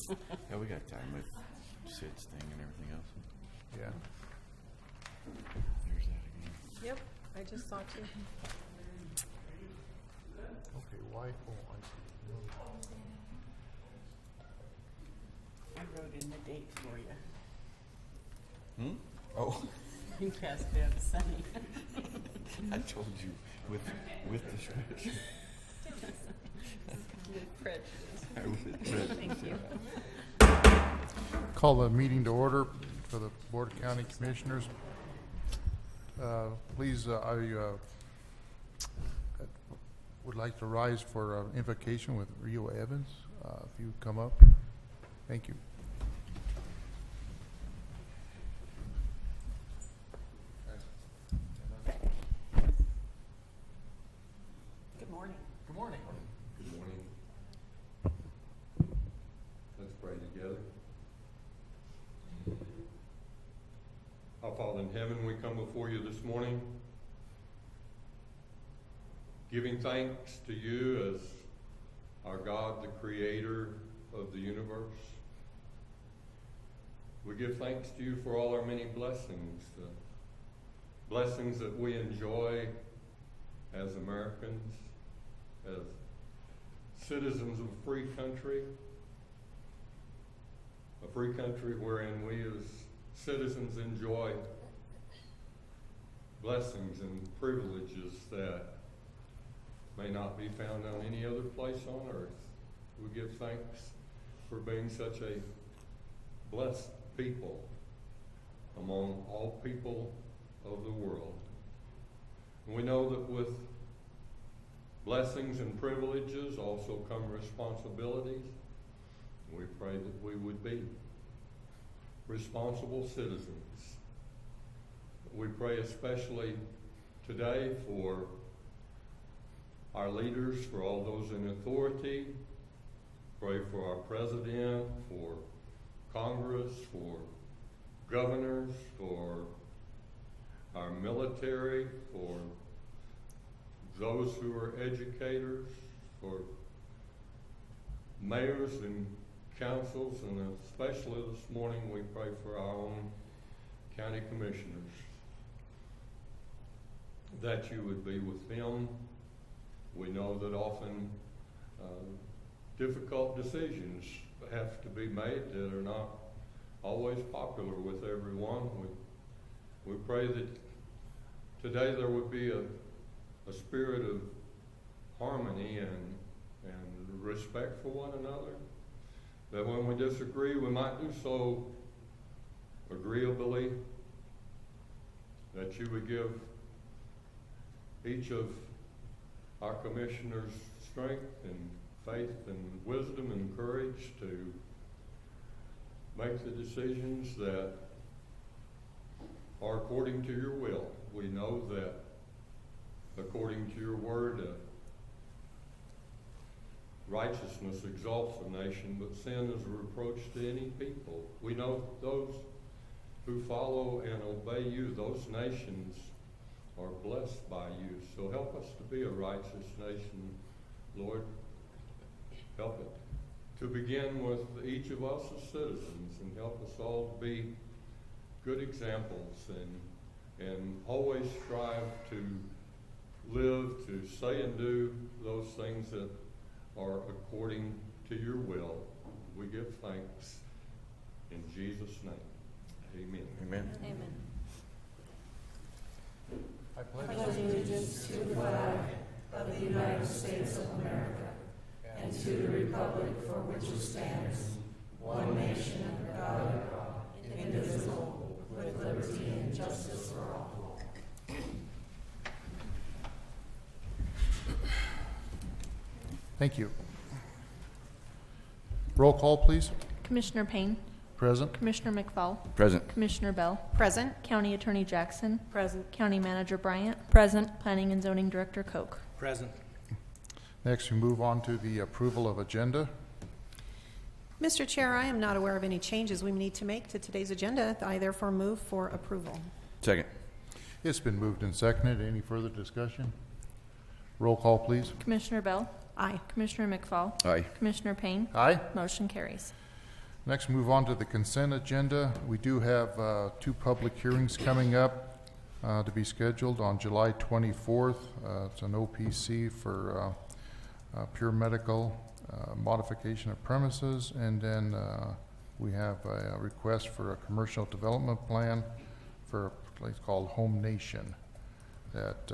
Yeah, we got time with Sid's thing and everything else. Yeah. There's that again. Yep, I just saw you. Okay, why? Oh, I see. I wrote in the date for you. Oh, You passed it out to Sunny. I told you with the spreadsheet. With prejudice. Thank you. Call the meeting to order for the Board of County Commissioners. Please, I would like to rise for invocation with Rio Evans. If you would come up. Thank you. Good morning. Good morning. Good morning. Let's pray together. Our Father in heaven, we come before you this morning, giving thanks to you as our God, the creator of the universe. We give thanks to you for all our many blessings, the blessings that we enjoy as Americans, as citizens of a free country wherein we as citizens enjoy blessings and privileges that may not be found on any other place on earth. We give thanks for being such a blessed people among all people of the world. And we know that with blessings and privileges also come responsibilities. We pray that we would be responsible citizens. We pray especially today for our leaders, for all those in authority. Pray for our president, for Congress, for governors, for our military, for those who are educators, for mayors and councils, and especially this morning we pray for our own county commissioners, that you would be with them. We know that often difficult decisions have to be made that are not always popular with everyone. We pray that today there would be a spirit of harmony and respect for one another, that when we disagree we might do so agreeably, that you would give each of our commissioners strength and faith and wisdom and courage to make the decisions that are according to your will. We know that according to your word, righteousness exalts a nation, but sin is a reproach to any people. We know those who follow and obey you, those nations are blessed by you. So help us to be a righteous nation, Lord. Help it to begin with each of us as citizens, and help us all to be good examples and always strive to live, to say and do those things that are according to your will. We give thanks in Jesus' name. Amen. Amen. Amen. I pledge allegiance to the flag of the United States of America and to the republic for which it stands, one nation under God, indivisible, with liberty and justice for all. Thank you. Roll call, please. Commissioner Payne, Present. Commissioner McFall, Present. Commissioner Bell, Present. County Attorney Jackson, Present. County Manager Bryant, Present. Planning and Zoning Director Koch. Present. Next, we move on to the approval of agenda. Mr. Chair, I am not aware of any changes we need to make to today's agenda. I therefore move for approval. Second. It's been moved and seconded. Any further discussion? Roll call, please. Commissioner Bell, Aye. Commissioner McFall, Aye. Commissioner Payne, Aye. motion carries. Next, move on to the consent agenda. We do have 2 public hearings coming up to be scheduled on July 24th. It's an OPC for pure medical modification of premises, and then we have a request for a commercial development plan for a place called Home Nation. That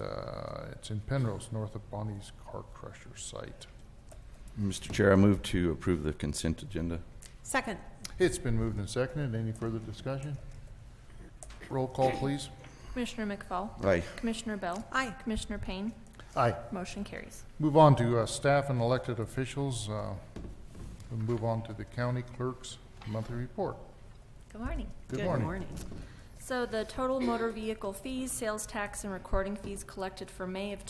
it's in Penrose, north of Bonnie's Car Crusher site. Mr. Chair, I move to approve the consent agenda. Second. It's been moved and seconded. Any further discussion? Roll call, please. Commissioner McFall, Aye. Commissioner Bell, Aye. Commissioner Payne, Aye. motion carries. Move on to staff and elected officials. We'll move on to the county clerk's monthly report. Good morning. Good morning. So the total motor vehicle fees, sales tax, and recording fees collected for June of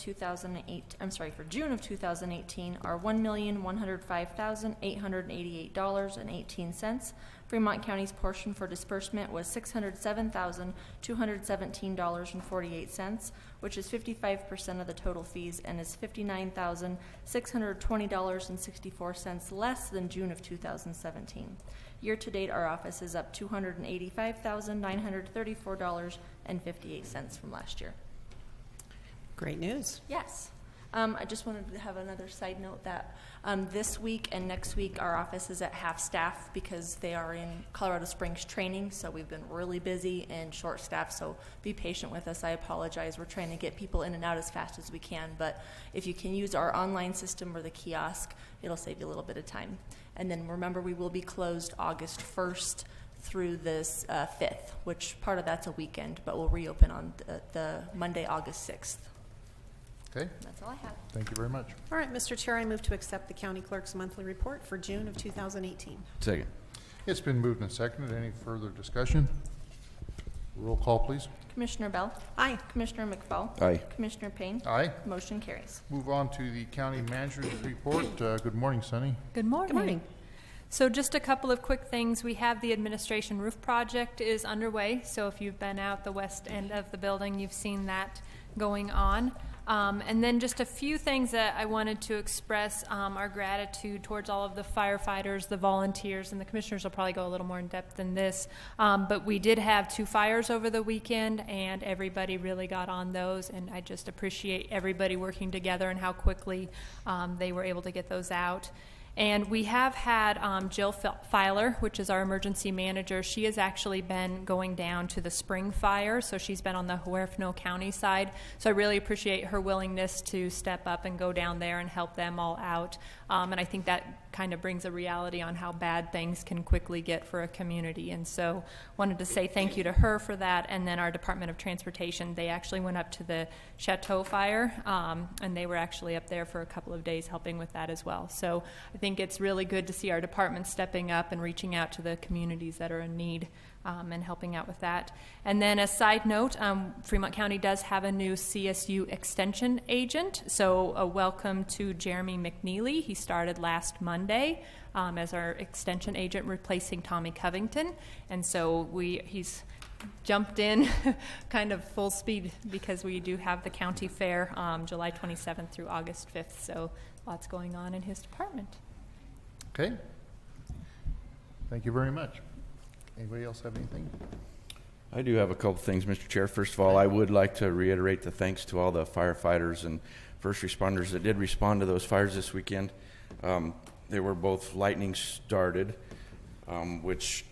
2018 are $1,105,888.18. Fremont County's portion for disbursement was $607,217.48, which is 55% of the total fees and is $59,620.64 less than June of 2017. Year-to-date, our office is up $285,934.58 from last year. Great news. Yes. I just wanted to have another side note that this week and next week our office is at half staff because they are in Colorado Springs training, so we've been really busy and short staffed, so be patient with us. I apologize. We're trying to get people in and out as fast as we can, but if you can use our online system or the kiosk, it'll save you a little bit of time. And then remember, we will be closed August 1st through this 5th, which part of that's a weekend, but we'll reopen on the Monday, August 6th. Okay, That's all I have. thank you very much. All right, Mr. Chair, I move to accept the county clerk's monthly report for June of 2018. Second. It's been moved and seconded. Any further discussion? Roll call, please. Commissioner Bell, Aye. Commissioner McFall, Aye. Commissioner Payne, Aye. motion carries. Move on to the county manager's report. Good morning, Sunny. Good morning. Good morning. So just a couple of quick things. We have the administration roof project is underway. So if you've been out the west end of the building, you've seen that going on. And then just a few things that I wanted to express our gratitude towards all of the firefighters, the volunteers, and the commissioners will probably go a little more in depth than this. But we did have 2 fires over the weekend, and everybody really got on those. And I just appreciate everybody working together and how quickly they were able to get those out. And we have had Jill Filer, which is our emergency manager. She has actually been going down to the spring fire, so she's been on the Huerfano County side. So I really appreciate her willingness to step up and go down there and help them all out. And I think that kind of brings a reality on how bad things can quickly get for a community. And so wanted to say thank you to her for that. And then our Department of Transportation, they actually went up to the Chateau fire, and they were actually up there for a couple of days helping with that as well. So I think it's really good to see our department stepping up and reaching out to the communities that are in need and helping out with that. And then a side note, Fremont County does have a new CSU extension agent. So a welcome to Jeremy McNeely. He started last Monday as our extension agent, replacing Tommy Covington. And so he's jumped in kind of full speed because we do have the county fair July 27th through August 5th. So lots going on in his department. Okay. Thank you very much. Anybody else have anything? I do have a couple things, Mr. Chair. First of all, I would like to reiterate the thanks to all the firefighters and first responders that did respond to those fires this weekend. They were both lightning started, which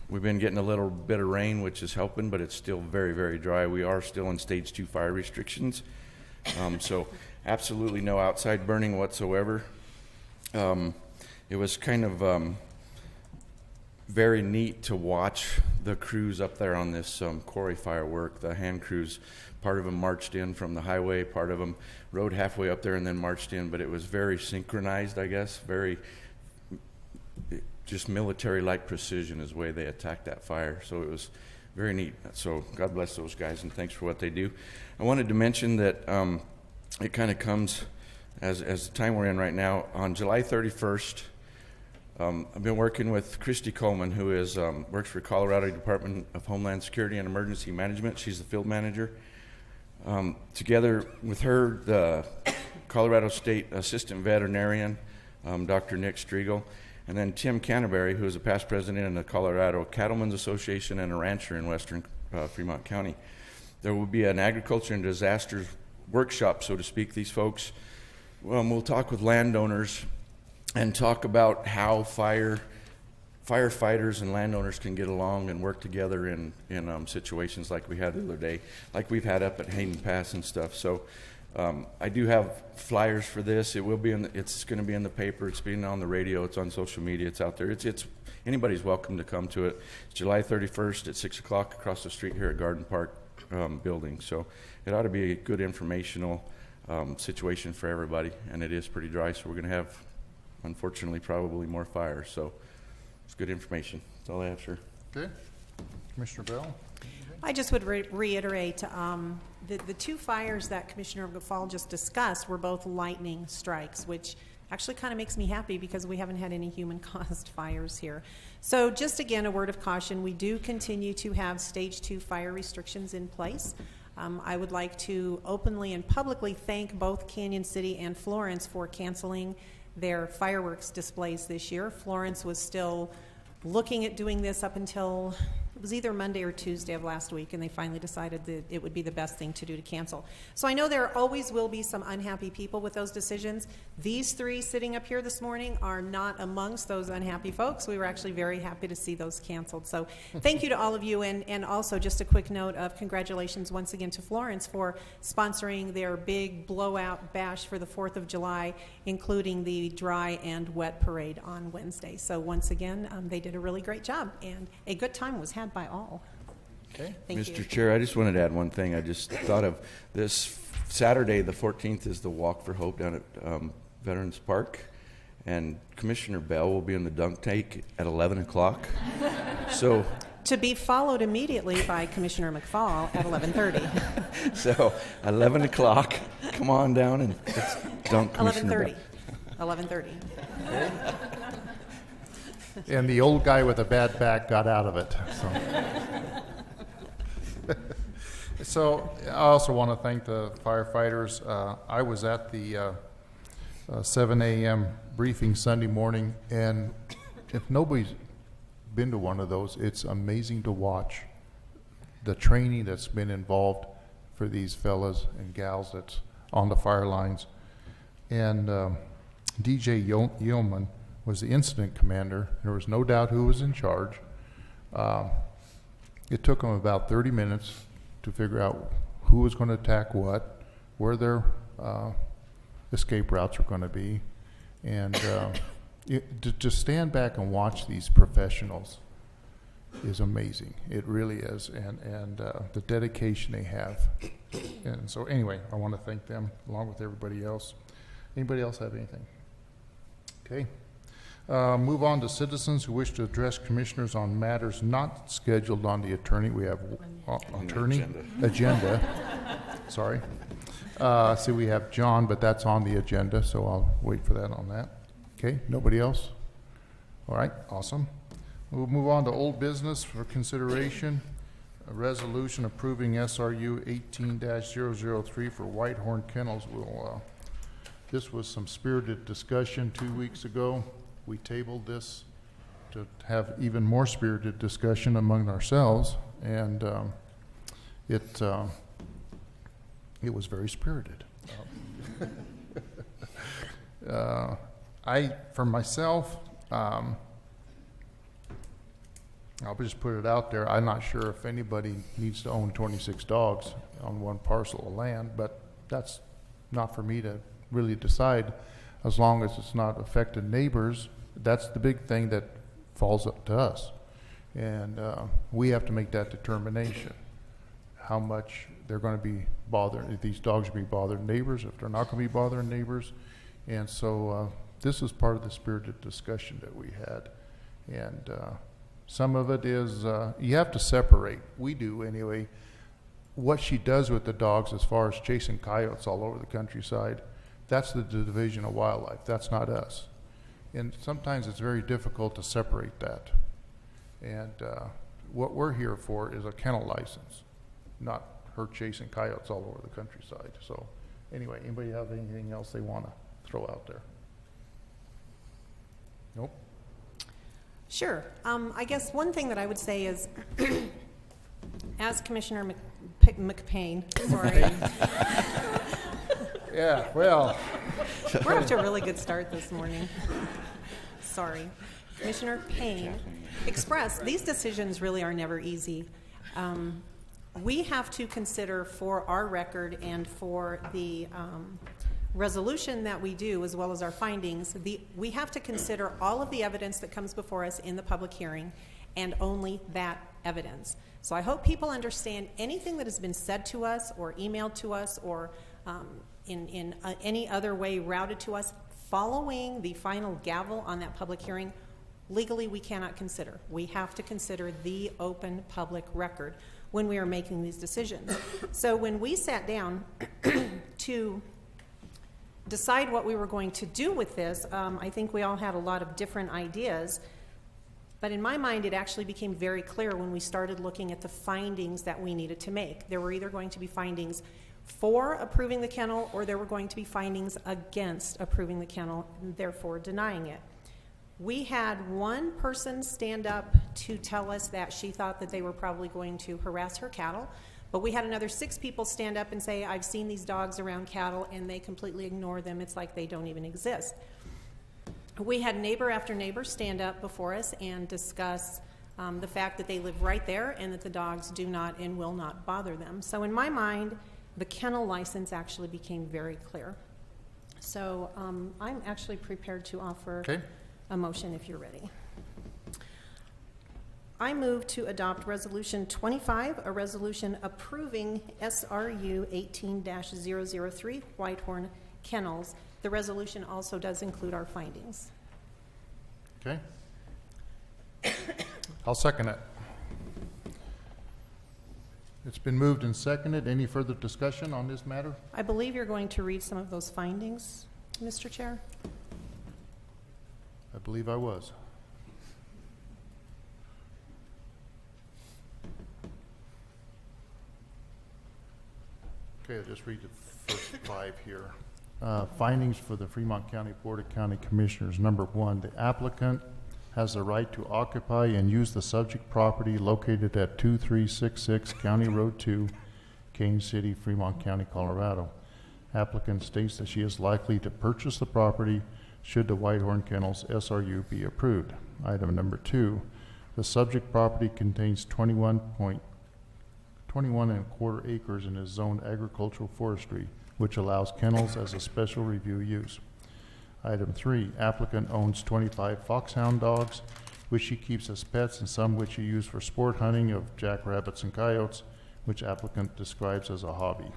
we've been getting a little bit of rain, which is helping, but it's still very, very dry. We are still in stage 2 fire restrictions. So absolutely no outside burning whatsoever. It was kind of very neat to watch the crews up there on this quarry firework, the hand crews. Part of them marched in from the highway, part of them rode halfway up there and then marched in, but it was very synchronized, I guess, very just military-like precision is the way they attacked that fire. So it was very neat. So God bless those guys and thanks for what they do. I wanted to mention that it kind of comes as the time we're in right now. On July 31st, I've been working with Christy Coleman, who is works for Colorado Department of Homeland Security and Emergency Management. She's the field manager. Together with her, the Colorado State Assistant Veterinarian, Dr. Nick Striegel, And then Tim Canterbury, who is a past president in the Colorado Cattlemen's Association and a rancher in western Fremont County. There will be an agriculture and disasters workshop, so to speak. These folks, we'll talk with landowners and talk about how firefighters and landowners can get along and work together in situations like we had the other day, like we've had up at Hayden Pass and stuff. So I do have flyers for this. It will be it's going to be in the paper. It's being on the radio. It's on social media. It's out there. It's anybody's welcome to come to it. It's July 31st at 6 o'clock across the street here at Garden Park building. So it ought to be a good informational situation for everybody. And it is pretty dry, so we're going to have, unfortunately, probably more fires. So it's good information. That's all I have, sir. Okay. Commissioner Bell? I just would reiterate, the two fires that Commissioner McFall just discussed were both lightning strikes, which actually kind of makes me happy because we haven't had any human-caused fires here. So just again, a word of caution, we do continue to have stage 2 fire restrictions in place. I would like to openly and publicly thank both Canyon City and Florence for canceling their fireworks displays this year. Florence was still looking at doing this up until it was either Monday or Tuesday of last week, and they finally decided that it would be the best thing to do to cancel. So I know there always will be some unhappy people with those decisions. These three sitting up here this morning are not amongst those unhappy folks. We were actually very happy to see those canceled. So thank you to all of you, and also just a quick note of congratulations once again to Florence for sponsoring their big blowout bash for the 4th of July, including the dry and wet parade on Wednesday. So once again, they did a really great job, and a good time was had by all. Okay. Thank you. Mr. Chair, I just wanted to add one thing. I just thought of this Saturday, the 14th, is the Walk for Hope down at Veterans Park, and Commissioner Bell will be in the dunk tank at 11 o'clock. So, To be followed immediately by Commissioner McFall at 11:30. so 11 o'clock, come on down and let's dunk Commissioner 11:30. Bell. 11:30. And the old guy with a bad back got out of it. So I also want to thank the firefighters. I was at the 7 a.m. briefing Sunday morning, and if nobody's been to one of those, it's amazing to watch the training that's been involved for these fellas and gals that's on the fire lines. And DJ Yeoman was the incident commander. There was no doubt who was in charge. It took them about 30 minutes to figure out who was going to attack what, where their escape routes were going to be. And to stand back and watch these professionals is amazing. It really is. And the dedication they have. And so anyway, I want to thank them along with everybody else. Anybody else have anything? Okay. Move on to citizens who wish to address commissioners on matters not scheduled on the attorney. We have agenda. Sorry. See, we have John, but that's on the agenda, so I'll wait for that on that. Okay, nobody else? All right, awesome. We'll move on to old business for consideration. A resolution approving SRU 18-003 for Whitehorn Kennels. This was some spirited discussion 2 weeks ago. We tabled this to have even more spirited discussion among ourselves, and it was very spirited. For myself, I'll just put it out there. I'm not sure if anybody needs to own 26 dogs on one parcel of land, but that's not for me to really decide. As long as it's not affecting neighbors, that's the big thing that falls up to us. And we have to make that determination, how much they're going to be bothering, if these dogs will be bothering neighbors, if they're not going to be bothering neighbors. And so this is part of the spirited discussion that we had. And some of it is, you have to separate, we do anyway, what she does with the dogs as far as chasing coyotes all over the countryside. That's the Division of Wildlife. That's not us. And sometimes it's very difficult to separate that. And what we're here for is a kennel license, not her chasing coyotes all over the countryside. So anyway, anybody have anything else they want to throw out there? Nope. Sure. I guess one thing that I would say is, as Commissioner McPain, sorry, Yeah, well, we're off to a really good start this morning. Sorry. Commissioner Payne expressed, these decisions really are never easy. We have to consider for our record and for the resolution that we do, as well as our findings, we have to consider all of the evidence that comes before us in the public hearing and only that evidence. So I hope people understand anything that has been said to us or emailed to us or in any other way routed to us following the final gavel on that public hearing, legally we cannot consider. We have to consider the open public record when we are making these decisions. So when we sat down to decide what we were going to do with this, I think we all had a lot of different ideas. But in my mind, it actually became very clear when we started looking at the findings that we needed to make. There were either going to be findings for approving the kennel, or there were going to be findings against approving the kennel, and therefore denying it. We had one person stand up to tell us that she thought that they were probably going to harass her cattle, but we had another 6 people stand up and say, I've seen these dogs around cattle, and they completely ignore them. It's like they don't even exist. We had neighbor after neighbor stand up before us and discuss the fact that they live right there and that the dogs do not and will not bother them. So in my mind, the kennel license actually became very clear. So I'm actually prepared to offer a motion if you're ready. I move to adopt Resolution 25, a resolution approving SRU 18-003 Whitehorn Kennels. The resolution also does include our findings. okay. I'll second it. It's been moved and seconded. Any further discussion on this matter? I believe you're going to read some of those findings, Mr. Chair. I believe I was. Okay, I'll just read the first 5 here. Findings for the Fremont County Board of County Commissioners. Number 1, the applicant has the right to occupy and use the subject property located at 2366 County Road 2, Kane City, Fremont County, Colorado. Applicant states that she is likely to purchase the property should the Whitehorn Kennels SRU be approved. Item number 2, the subject property contains 21 1/4 acres and is zoned agricultural forestry, which allows kennels as a special review use. Item 3, applicant owns 25 foxhound dogs, which she keeps as pets and some which she uses for sport hunting of jackrabbits and coyotes, which applicant describes as a hobby.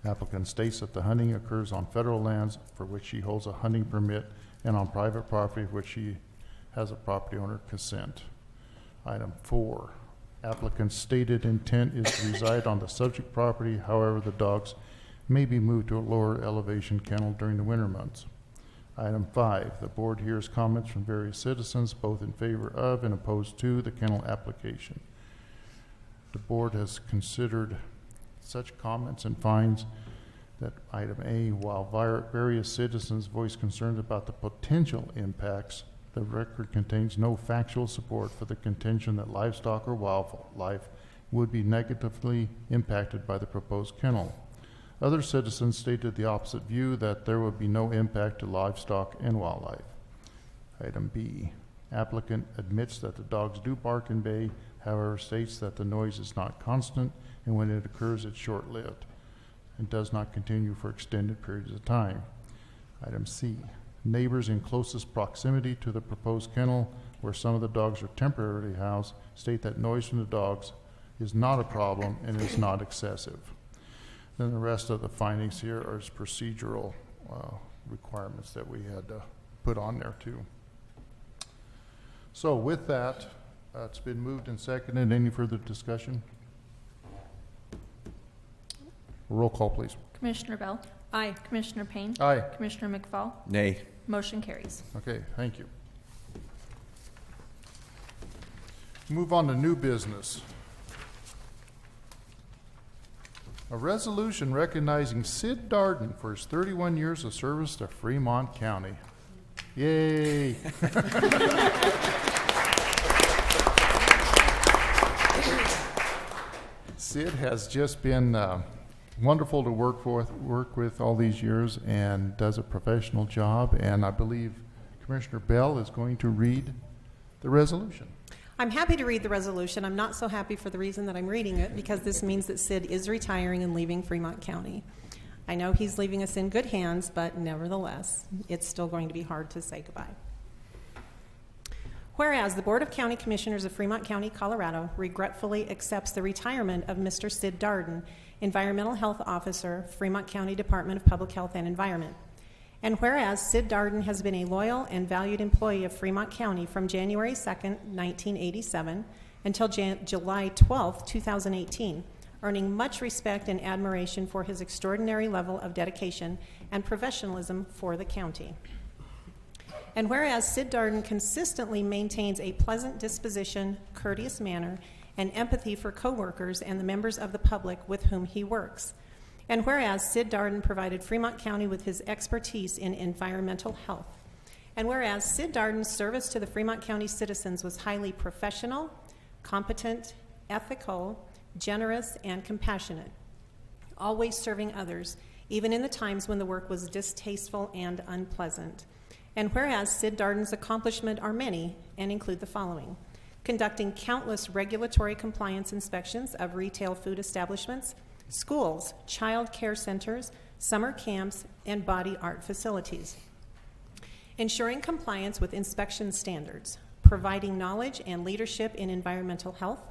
Applicant states that the hunting occurs on federal lands for which she holds a hunting permit and on private property which she has a property owner consent. Item 4, applicant's stated intent is to reside on the subject property. However, the dogs may be moved to a lower elevation kennel during the winter months. Item 5, the board hears comments from various citizens, both in favor of and opposed to the kennel application. The board has considered such comments and finds that item A, while various citizens voice concerns about the potential impacts, the record contains no factual support for the contention that livestock or wildlife would be negatively impacted by the proposed kennel. Other citizens stated the opposite view, that there would be no impact to livestock and wildlife. Item B, applicant admits that the dogs do bark and bay, however states that the noise is not constant, and when it occurs it's short-lived and does not continue for extended periods of time. Item C, neighbors in closest proximity to the proposed kennel, where some of the dogs are temporarily housed, state that noise from the dogs is not a problem and is not excessive. Then the rest of the findings here are procedural requirements that we had to put on there too. So with that, it's been moved and seconded. Any further discussion? Roll call, please. Commissioner Bell? Aye. Commissioner Payne? Aye. Commissioner McFall? Nay. Motion carries. Okay, thank you. Move on to new business. A resolution recognizing Sid Darden for his 31 years of service to Fremont County. Yay! Sid has just been wonderful to work with all these years and does a professional job. And I believe Commissioner Bell is going to read the resolution. I'm happy to read the resolution. I'm not so happy for the reason that I'm reading it, because this means that Sid is retiring and leaving Fremont County. I know he's leaving us in good hands, but nevertheless, it's still going to be hard to say goodbye. Whereas the Board of County Commissioners of Fremont County, Colorado, regretfully accepts the retirement of Mr. Sid Darden, Environmental Health Officer, Fremont County Department of Public Health and Environment. And whereas Sid Darden has been a loyal and valued employee of Fremont County from January 2nd, 1987 until July 12th, 2018, earning much respect and admiration for his extraordinary level of dedication and professionalism for the county. And whereas Sid Darden consistently maintains a pleasant disposition, courteous manner, and empathy for coworkers and the members of the public with whom he works. And whereas Sid Darden provided Fremont County with his expertise in environmental health. And whereas Sid Darden's service to the Fremont County citizens was highly professional, competent, ethical, generous, and compassionate, always serving others, even in the times when the work was distasteful and unpleasant. And whereas Sid Darden's accomplishments are many and include the following: conducting countless regulatory compliance inspections of retail food establishments, schools, child care centers, summer camps, and body art facilities. Ensuring compliance with inspection standards, providing knowledge and leadership in environmental health,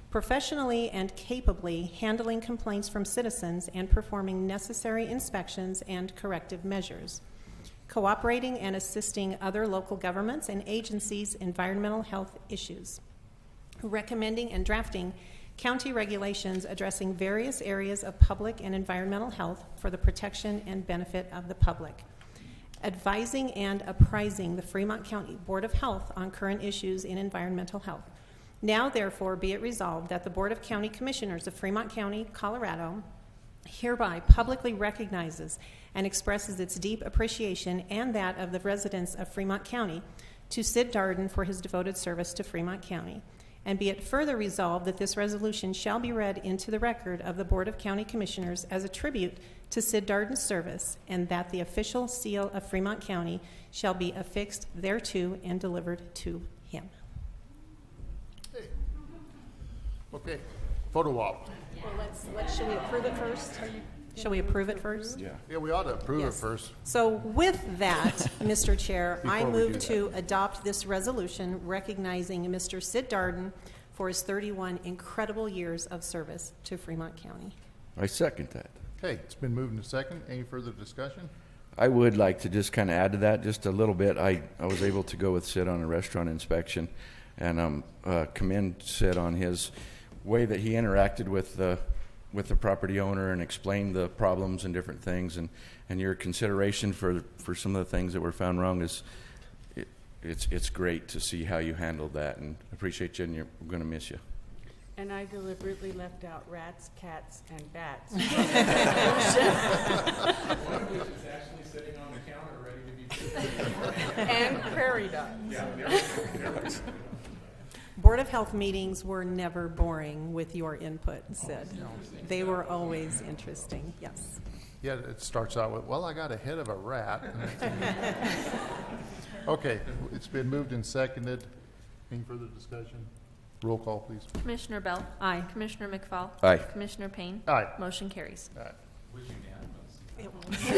professionally and capably handling complaints from citizens and performing necessary inspections and corrective measures, cooperating and assisting other local governments and agencies' environmental health issues, recommending and drafting county regulations addressing various areas of public and environmental health for the protection and benefit of the public, advising and apprising the Fremont County Board of Health on current issues in environmental health. Now, therefore, be it resolved that the Board of County Commissioners of Fremont County, Colorado, hereby publicly recognizes and expresses its deep appreciation and that of the residents of Fremont County to Sid Darden for his devoted service to Fremont County. And be it further resolved that this resolution shall be read into the record of the Board of County Commissioners as a tribute to Sid Darden's service, and that the official seal of Fremont County shall be affixed thereto and delivered to him. Okay, photo op. Well, should we approve it first? Shall we approve it first? Yeah. Yeah, we ought to approve it Yes. first. So with that, Mr. Chair, I Before we move do to adopt this resolution recognizing Mr. Sid Darden for his 31 incredible years of service to Fremont County. I second that. Okay, it's been moved and second. Any further discussion? I would like to just kind of add to that just a little bit. I was able to go with Sid on a restaurant inspection, and commend Sid on his way that he interacted with the property owner and explained the problems and different things, and your consideration for some of the things that were found wrong is it's great to see how you handled that, and I appreciate you, and we're going to miss you. And I deliberately left out rats, cats, and bats. One of which is actually sitting on the counter ready to be treated. And prairie dogs. Board of Health meetings were never boring with your input, Sid. They were always interesting, yes. Yeah, it starts out with, well, I got a head of a rat. Okay, it's been moved and seconded. Any further discussion? Roll call, please. Commissioner Bell? Aye. Commissioner McFall? Aye. Commissioner Payne? Aye. Motion carries. All right. Was unanimous.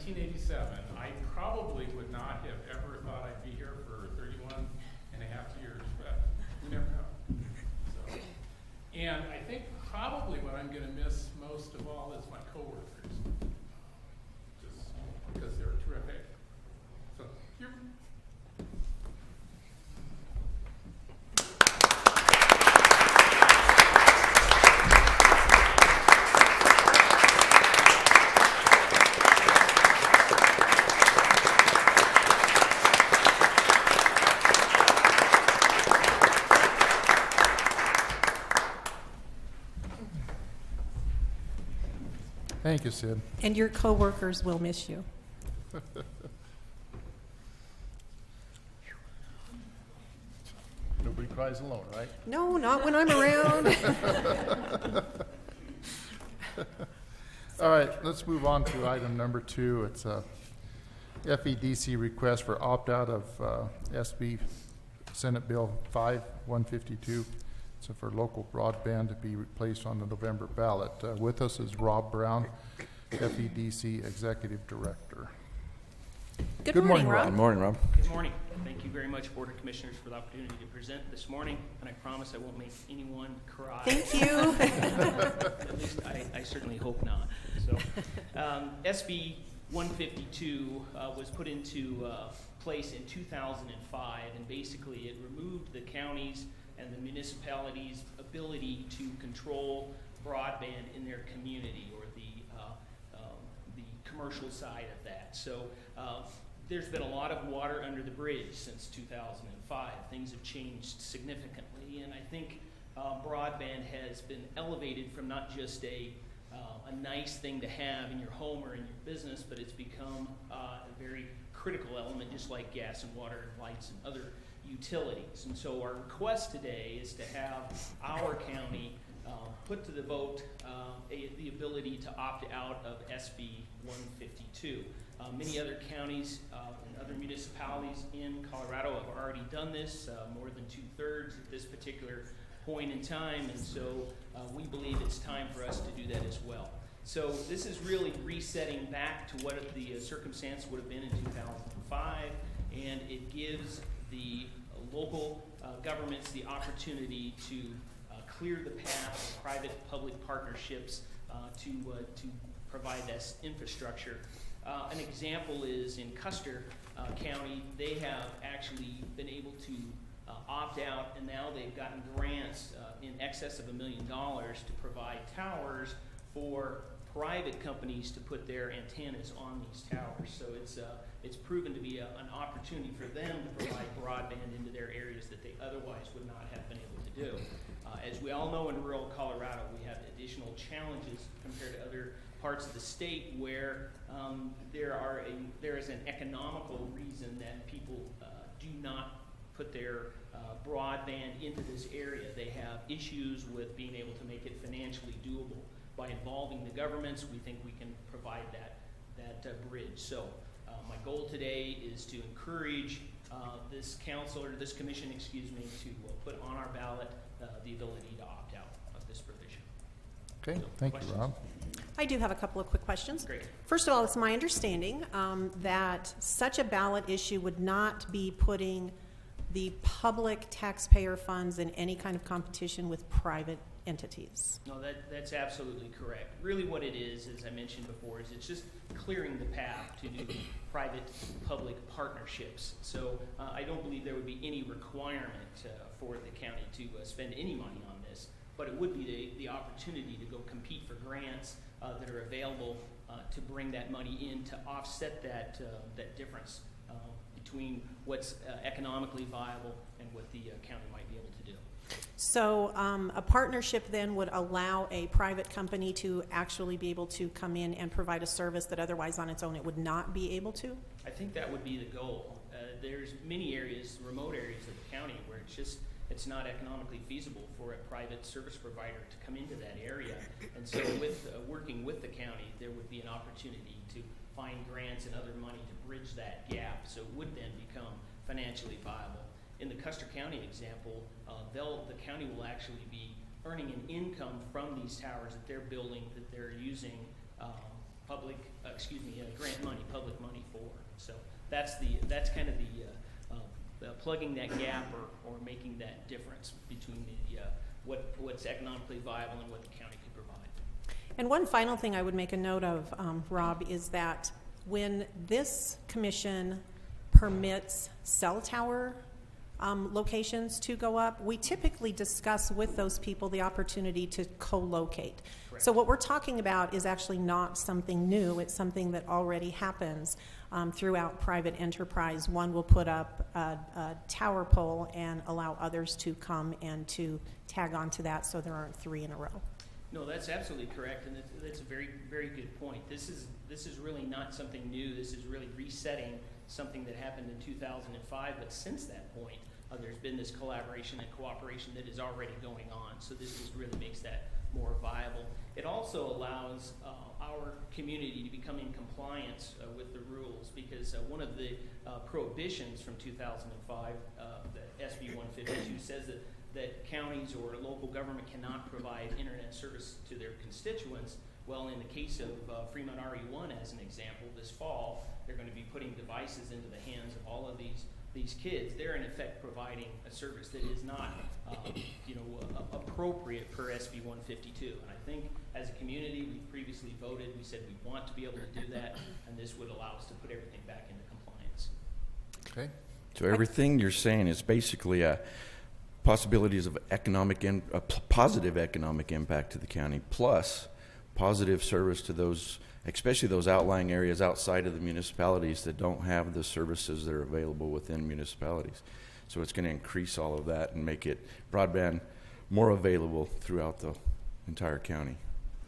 1987. I probably would not have ever thought I'd be here for 31 and a half years, but you never know. So, and I think probably what I'm going to miss most of all is my coworkers, just because they're terrific. So, you're Thank you, Sid. And your coworkers will miss you. Nobody cries alone, right? No, not when I'm around. All right, let's move on to item number 2. It's a FEDC request for opt-out of SB Senate Bill 5152. So for local broadband to be replaced on the November ballot. With us is Rob Brown, FEDC Executive Director. Good Good morning, morning, Good Rob. morning, Rob. Good morning. Thank you very much, Board of Commissioners, for the opportunity to present this morning, and I promise I won't make anyone cry. Thank you. At least I certainly hope not. So, SB 152 was put into place in 2005, and basically it removed the counties and the municipalities' ability to control broadband in their community, or the commercial side of that. So there's been a lot of water under the bridge since 2005. Things have changed significantly, and I think broadband has been elevated from not just a nice thing to have in your home or in your business, but it's become a very critical element, just like gas and water and lights and other utilities. And so our request today is to have our county put to the vote the ability to opt out of SB 152. Many other counties and other municipalities in Colorado have already done this, more than 2/3 at this particular point in time, and so we believe it's time for us to do that as well. So this is really resetting back to what the circumstance would have been in 2005, and it gives the local governments the opportunity to clear the path of private-public partnerships to provide this infrastructure. An example is in Custer County. They have actually been able to opt out, and now they've gotten grants in excess of $1 million to provide towers for private companies to put their antennas on these towers. So it's proven to be an opportunity for them to provide broadband into their areas that they otherwise would not have been able to do. As we all know, in rural Colorado, we have additional challenges compared to other parts of the state where there is an economical reason that people do not put their broadband into this area. They have issues with being able to make it financially doable. By involving the governments, we think we can provide that bridge. So my goal today is to encourage this council, or this commission, excuse me, to put on our ballot the ability to opt out of this provision. Okay, So, thank questions? you, Rob. I do have a couple of quick questions. Great. First of all, it's my understanding that such a ballot issue would not be putting the public taxpayer funds in any kind of competition with private entities. No, that's absolutely correct. Really what it is, as I mentioned before, is it's just clearing the path to do private-public partnerships. So I don't believe there would be any requirement for the county to spend any money on this, but it would be the opportunity to go compete for grants that are available to bring that money in to offset that difference between what's economically viable and what the county might be able to do. So a partnership then would allow a private company to actually be able to come in and provide a service that otherwise on its own it would not be able to? I think that would be the goal. There's many areas, remote areas of the county, where it's not economically feasible for a private service provider to come into that area. And so with working with the county, there would be an opportunity to find grants and other money to bridge that gap, so it would then become financially viable. In the Custer County example, the county will actually be earning an income from these towers that they're building, that they're using grant money, public money for. So that's kind of the plugging that gap or making that difference between what's economically viable and what the county could provide. And one final thing I would make a note of, Rob, is that when this commission permits cell tower locations to go up, we typically discuss with those people the opportunity to co-locate. Correct. So what we're talking about is actually not something new. It's something that already happens throughout private enterprise. One will put up a tower pole and allow others to come and to tag onto that so there aren't 3 in a row. No, that's absolutely correct, and that's a very, very good point. This is really not something new. This is really resetting something that happened in 2005, but since that point, there's been this collaboration and cooperation that is already going on, so this just really makes that more viable. It also allows our community to become in compliance with the rules, because one of the prohibitions from 2005, the SB 152, says that counties or local government cannot provide internet service to their constituents. Well, in the case of Fremont RE1, as an example, this fall, they're going to be putting devices into the hands of all of these kids. They're in effect providing a service that is not, appropriate per SB 152. And I think as a community, we previously voted. We said we want to be able to do that, and this would allow us to put everything back into compliance. Okay. So everything you're saying is basically possibilities of positive economic impact to the county, plus positive service to those, especially those outlying areas outside of the municipalities that don't have the services that are available within municipalities. So it's going to increase all of that and make it broadband more available throughout the entire county.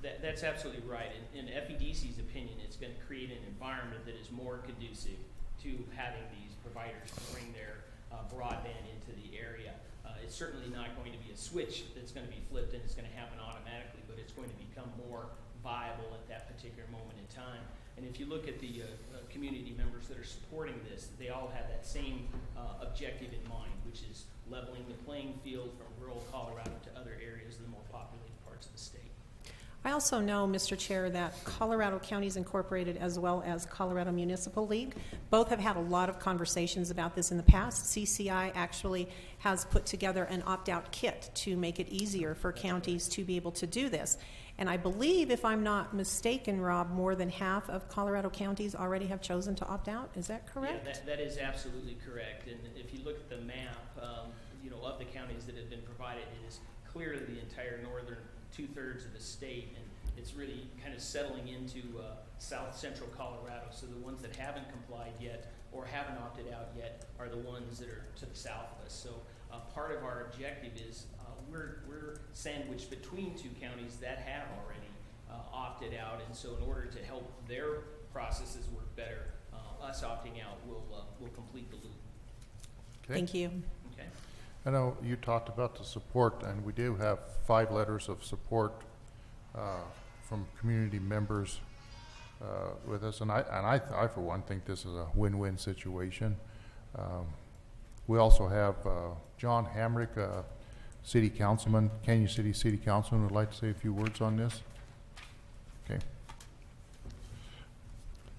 That's absolutely right. In FEDC's opinion, it's going to create an environment that is more conducive to having these providers bring their broadband into the area. It's certainly not going to be a switch that's going to be flipped and it's going to happen automatically, but it's going to become more viable at that particular moment in time. And if you look at the community members that are supporting this, they all have that same objective in mind, which is leveling the playing field from rural Colorado to other areas of the more populated parts of the state. I also know, Mr. Chair, that Colorado Counties Incorporated as well as Colorado Municipal League both have had a lot of conversations about this in the past. CCI actually has put together an opt-out kit to make it easier for counties to be able to do this. And I believe, if I'm not mistaken, Rob, more than half of Colorado counties already have chosen to opt out. Is that correct? Yeah, that is absolutely correct. And if you look at the map, of the counties that have been provided, it is clearly the entire northern 2/3 of the state, and it's really kind of settling into south central Colorado. So the ones that haven't complied yet or haven't opted out yet are the ones that are to the south of us. So part of our objective is we're sandwiched between two counties that have already opted out, and so in order to help their processes work better, us opting out will complete the loop. Okay. Thank you. Okay. I know you talked about the support, and we do have 5 letters of support from community members with us, and I for one think this is a win-win situation. We also have John Hamrick, City Councilman, Canyon City Councilman, would like to say a few words on this. Okay.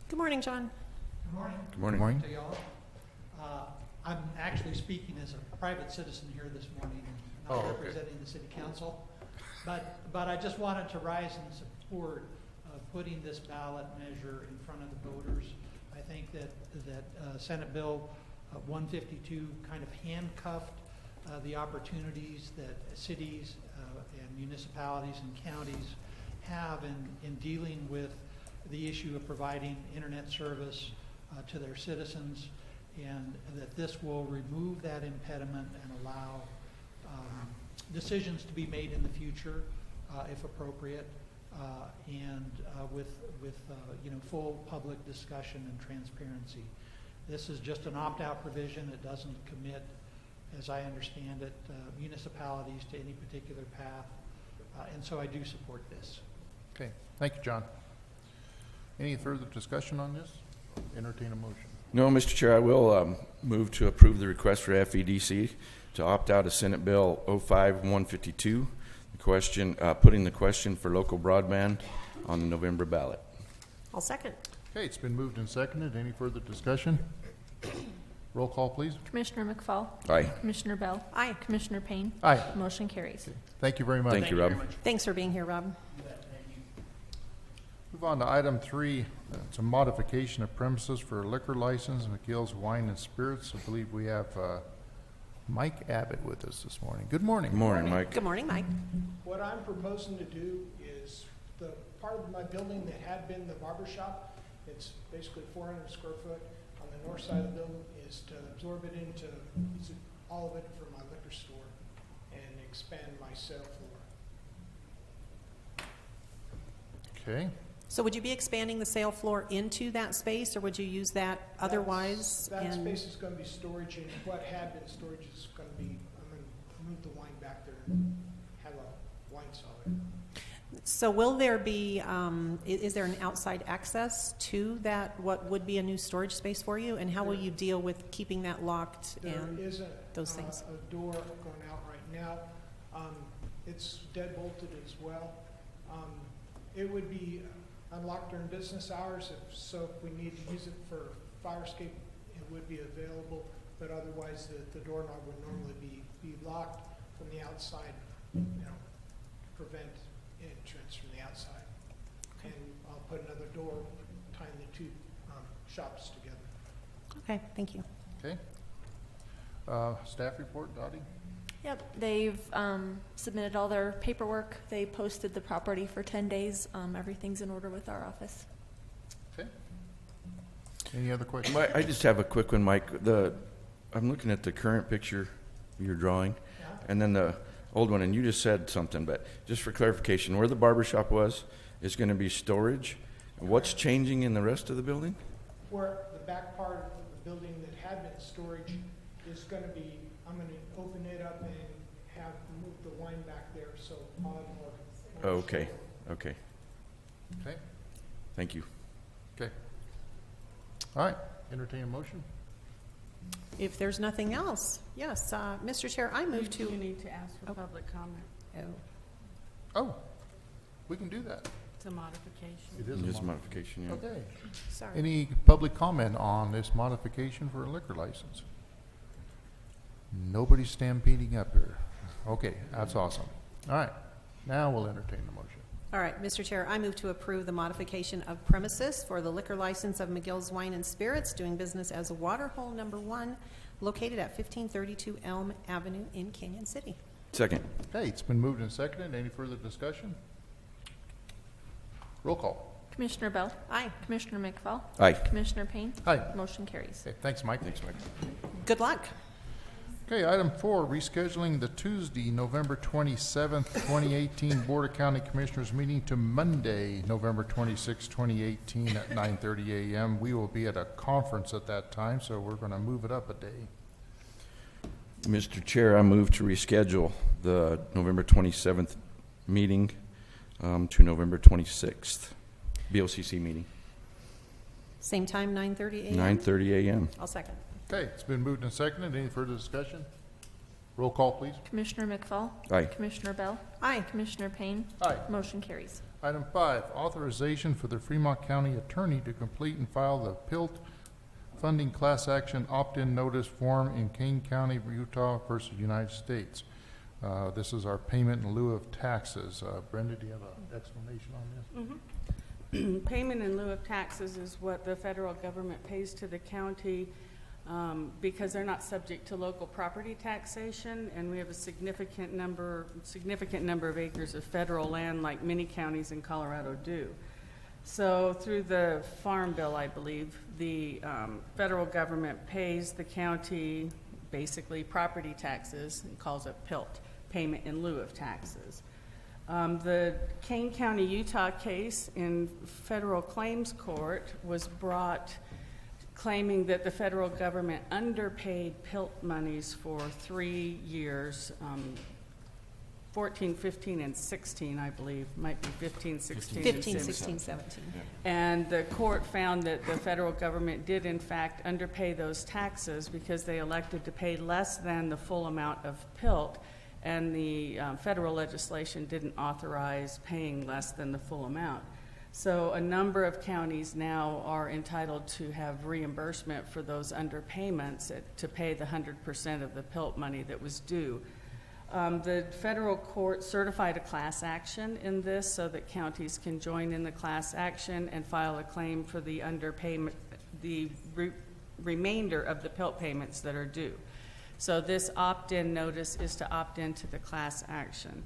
Good morning, John. Good morning. Good morning. Good morning. To y'all. I'm actually speaking as a private citizen here this morning, not okay. representing the city council. But I just wanted to rise in support of putting this ballot measure in front of the voters. I think that Senate Bill 152 kind of handcuffed the opportunities that cities and municipalities and counties have in dealing with the issue of providing internet service to their citizens, and that this will remove that impediment and allow decisions to be made in the future, if appropriate, and with full public discussion and transparency. This is just an opt-out provision. It doesn't commit, as I understand it, municipalities to any particular path, and so I do support this. Okay, thank you, John. Any further discussion on this? Entertain a motion. No, Mr. Chair, I will move to approve the request for FEDC to opt out of Senate Bill 05-152, the question, putting the question for local broadband on the November ballot. I'll second. Okay, it's been moved and seconded. Any further discussion? Roll call, please. Commissioner McFall? Aye. Commissioner Bell? Aye. Commissioner Payne? Aye. Motion carries. Thank you very much. Thank you, Rob. Thanks for being here, Rob. Move on to item 3. It's a modification of premises for a liquor license, McGill's Wine and Spirits. I believe we have Mike Abbott with us this morning. Good morning. Good morning, Mike. Good morning, Mike. What I'm proposing to do is the part of my building that had been the barber shop, it's basically 400 square foot on the north side of the building, is to absorb it into, use it, all of it for my liquor store and expand my sale floor. Okay. So would you be expanding the sale floor into that space, or would you use that otherwise? That and- space is gonna be storage, and what had been storage is gonna be, I'm gonna move the wine back there and have a wine cellar. So will there be, is there an outside access to that, what would be a new storage space for you? And how will you deal with keeping that locked There and isn't those things? a door going out right now. It's dead bolted as well. It would be unlocked during business hours, if we need to use it for fire escape, it would be available, but otherwise the doorknob would normally be locked from the outside, prevent entrance from the outside. And I'll put another door tying the two shops together. Okay, thank you. Okay. Staff report, Dottie? Yep, they've submitted all their paperwork. They posted the property for 10 days. Everything's in order with our office. Okay. Any other questions? I just have a quick one, Mike. I'm looking at the current picture you're drawing, and then the old one, and you just said something, but just for clarification, where the barber shop was is going to be storage. What's changing in the rest of the building? Where the back part of the building that had been storage is going to be, I'm going to open it up and have moved the wine back there, so I'll have more. Oh, okay, okay. Okay. Thank you. Okay. All right. Entertain a motion. If there's nothing else, yes, Mr. Chair, I move You to, need to ask for public comment. Oh, we can do that. It's a modification. It is It is a a modification, yeah. Okay. sorry. Any public comment on this modification for a liquor license? Nobody's stampeding up here. Okay, that's awesome. All right, now we'll entertain the motion. All right, Mr. Chair, I move to approve the modification of premises for the liquor license of McGill's Wine and Spirits, doing business as Waterhole Number 1, located at 1532 Elm Avenue in Canyon City. Second. Okay, it's been moved and seconded. Any further discussion? Roll call. Commissioner Bell? Aye. Commissioner McFall? Aye. Commissioner Payne? Aye. Motion carries. Okay, thanks, Mike. Thanks, Mike. Good luck. Okay, item 4, rescheduling the Tuesday, November 27th, 2018 Board of County Commissioners meeting to Monday, November 26th, 2018 at 9:30 a.m. We will be at a conference at that time, so we're going to move it up a day. Mr. Chair, I move to reschedule the November 27th meeting to November 26th, BOCC meeting, Same time, 9:30 a.m.? 9:30 a.m. I'll second. Okay, it's been moved and seconded. Any further discussion? Roll call, please. Commissioner McFall? Aye. Commissioner Bell? Aye. Commissioner Payne? Aye. Motion carries. Item 5, authorization for the Fremont County Attorney to complete and file the PILT funding class action opt-in notice form in Kane County, Utah versus United States. This is our payment in lieu of taxes. Brenda, do you have an explanation on this? Payment in lieu of taxes is what the federal government pays to the county because they're not subject to local property taxation, and we have a significant number of acres of federal land, like many counties in Colorado do. So through the Farm Bill, I believe, the federal government pays the county basically property taxes and calls it PILT, payment in lieu of taxes. The Kane County, Utah case in federal claims court was brought claiming that the federal government underpaid PILT monies for 3 years, 14, 15, and 16, I believe. Might be 15, 16, 15, and 16, 17. And the court found that the federal government did in fact underpay those taxes because they elected to pay less than the full amount of PILT, and the federal legislation didn't authorize paying less than the full amount. So a number of counties now are entitled to have reimbursement for those underpayments to pay the 100% of the PILT money that was due. The federal court certified a class action in this so that counties can join in the class action and file a claim for the underpayment, the remainder of the PILT payments that are due. So this opt-in notice is to opt into the class action.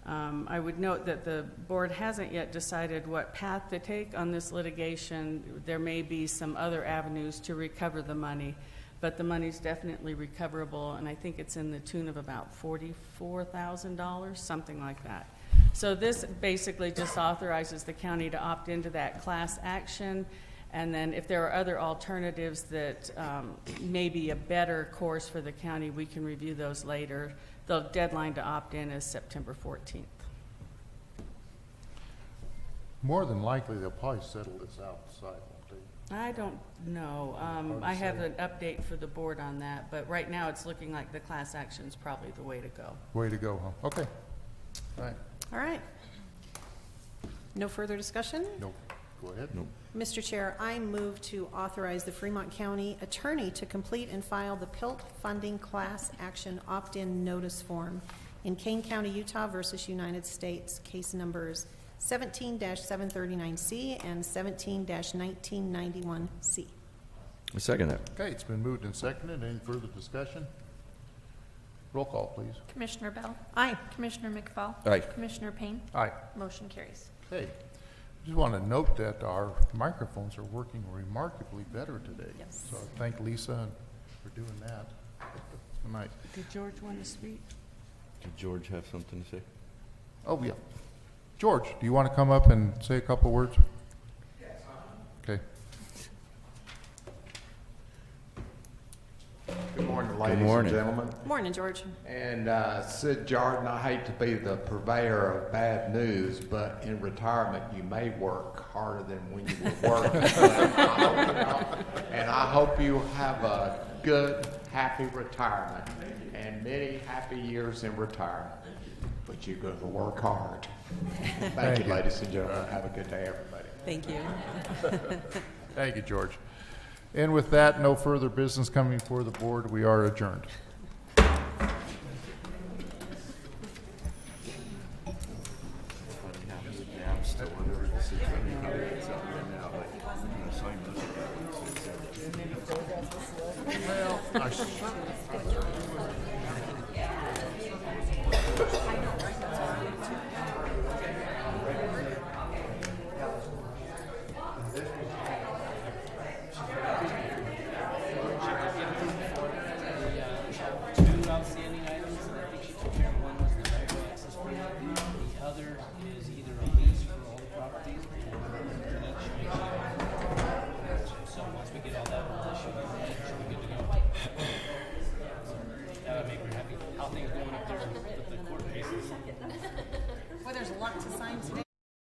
I would note that the board hasn't yet decided what path to take on this litigation. There may be some other avenues to recover the money, but the money's definitely recoverable, and I think it's in the tune of about $44,000, something like that. So this basically just authorizes the county to opt into that class action, and then if there are other alternatives that may be a better course for the county, we can review those later. The deadline to opt in is September 14th. More than likely, they'll probably settle this outside, won't they? I don't know. I have an update for the board on that, but right now it's looking like the class action is probably the way to go. Way to go, huh? Okay. All right. All right. No further discussion? Nope. Go ahead. Nope. Mr. Chair, I move to authorize the Fremont County Attorney to complete and file the PILT funding class action opt-in notice form in Kane County, Utah versus United States, case numbers 17-739C and 17-1991C. I second that. Okay, it's been moved and seconded. Any further discussion? Roll call, please. Commissioner Bell? Aye. Commissioner McFall? Aye. Commissioner Payne? Aye. Motion carries. Okay. Just want to note that our microphones are working remarkably better today. Yes. So I thank Lisa for doing that tonight. Did George want to speak? Did George have something to say? Oh, yeah. George, do you want to come up and say a couple words? Yes. Okay. Good morning, ladies morning. and gentlemen. Morning, George. And Sid Jordan, I hate to be the purveyor of bad news, but in retirement you may work harder than when you were working. And I hope you have a good, happy retirement and many happy years in retirement. But you're going to work hard. Thank you, ladies and gentlemen. Have a good day, everybody. Thank you. Thank you, George. And with that, no further business coming before the board. We are adjourned. Two outstanding items, and I think she took care of one was the fire access permit. The other is either a lease for all the properties or an each. So once we get all that whole issue, she'll be good to go. That would make her happy. How things going up there with the court cases? Well, there's a lot to sign today.